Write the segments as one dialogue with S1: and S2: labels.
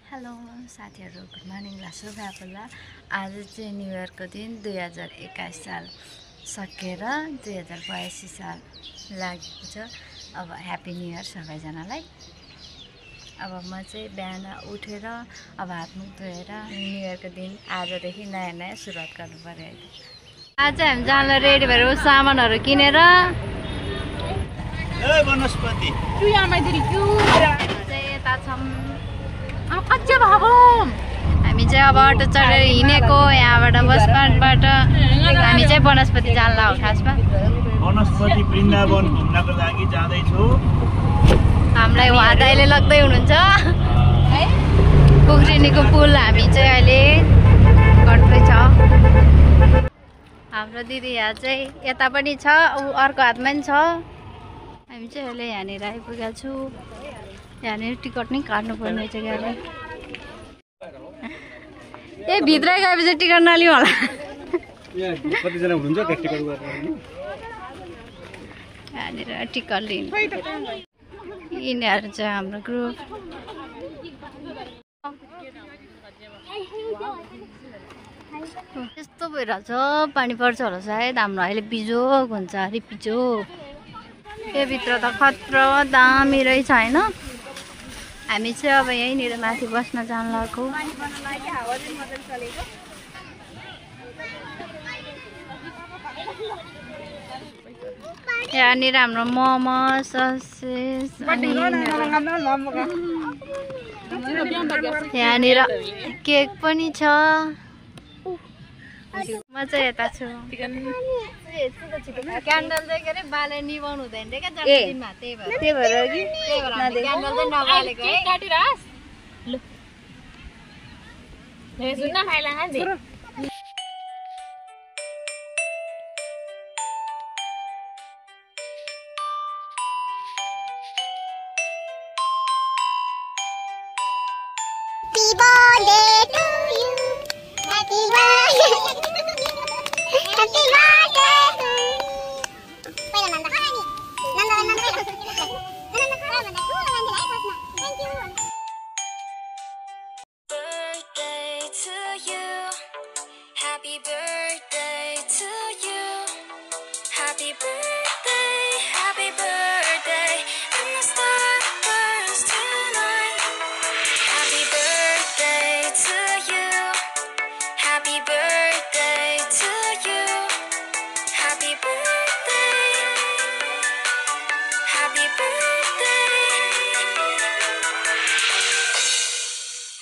S1: Hello साथीहरु, good morning ला शुभला। आज चाहिँ न्यू इयरको दिन 2021 साल सकेर 2082 साल लागेको छ। अब ह्यापी न्यू इयर सबैजनालाई। अब म चाहिँ बिहान उठेर अब हात मुख धोएर न्यू इयरको दिन आजदेखि नयाँ सुरुवात गर्नु पर्यो। आज हामी जानलाई रेडी भएर सामानहरु किनेर
S2: वनस्पति
S1: हामी चाहिँ अब अटो चढेर हिँडेको यहाँबाट बस स्ट्यान्डबाट हामी चाहिँ वनस्पति जान लाग्यो। खासमा
S2: वनस्पति वृन्दावन घुम्नको लागि जाँदैछु।
S1: हामीलाई उहाँ दाइले लग्दै हुनुहुन्छ। पोखरेनीको पुल हामी चाहिँ अहिले कट्दैछ। हाम्रो दिदी यहाँ चाहिँ यता पनि छ, अर्को हातमा पनि छ। हामी चाहिँ अहिले यहाँनिर आइपुगेका छु। यहाँनिर टिकट नै काट्नुपर्ने छ गाडी। ए भित्र गएपछि टिकट नलिउँ होला।
S2: कतिजना हुनुहुन्छ टिकट गर्ने?
S1: यहाँनिर टिकट लिनु। यिनीहरू चाहिँ हाम्रो ग्रुप। यस्तो भइरहेछ, पानी पर्छ होला सायद। हाम्रो अहिले बिजोग हुन्छ, अरे बिजोग। यो भित्र त खतरा दामी रहेछ होइन। हामी चाहिँ अब यहीँनिर माथि बस्न जान लागेको। यहाँनिर हाम्रो मोमो ससेज, यहाँनिर केक पनि छ। म चाहिँ यता छु। क्यान्डल चाहिँ के अरे बाले निभाउनु हुँदैन रे क्या जन्मदिनमा, त्यही भएर क्यान्डल चाहिँ नबालेको है।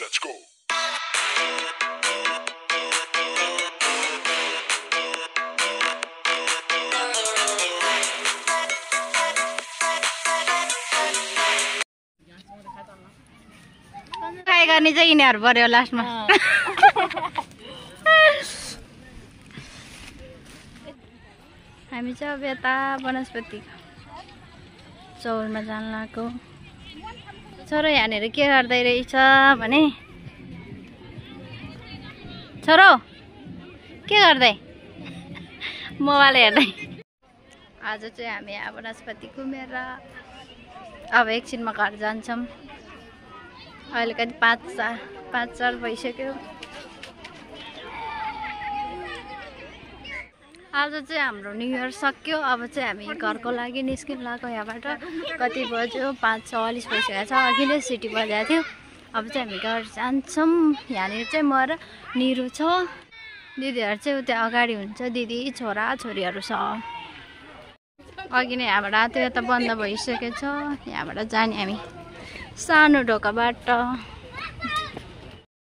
S3: Let's go.
S1: ट्राई गर्ने चाहिँ यिनीहरू पर्यो लास्टमा। हामी चाहिँ अब यता वनस्पति चौरमा जान लागेको। छोरो यहाँनिर के गर्दै रहेछ भने, छोरो के गर्दै? मोबाइल हेर्दै। आज चाहिँ हामी यहाँ वनस्पति घुमेर अब एकछिनमा घर जान्छौँ। अहिले कति 5-4 भइसक्यो। आज चाहिँ हाम्रो न्यू इयर सक्यो। अब चाहिँ हामी घरको लागि निस्किनु लाग्यो यहाँबाट। कति बज्यो? 5:44 भइसकेको छ। अघि नै सिटी बजाएको थियो। अब चाहिँ हामी घर जान्छौँ। यहाँनिर चाहिँ म र निरो छ। दिदीहरू चाहिँ उता अगाडि हुन्छ। दिदी छोरा छोरीहरू छ। अघि नै यहाँबाट आएको थियो, त बन्द भइसकेको छ। यहाँबाट जाने हामी सानो ढोकाबाट।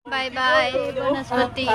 S1: बाई बाई वनस्पति।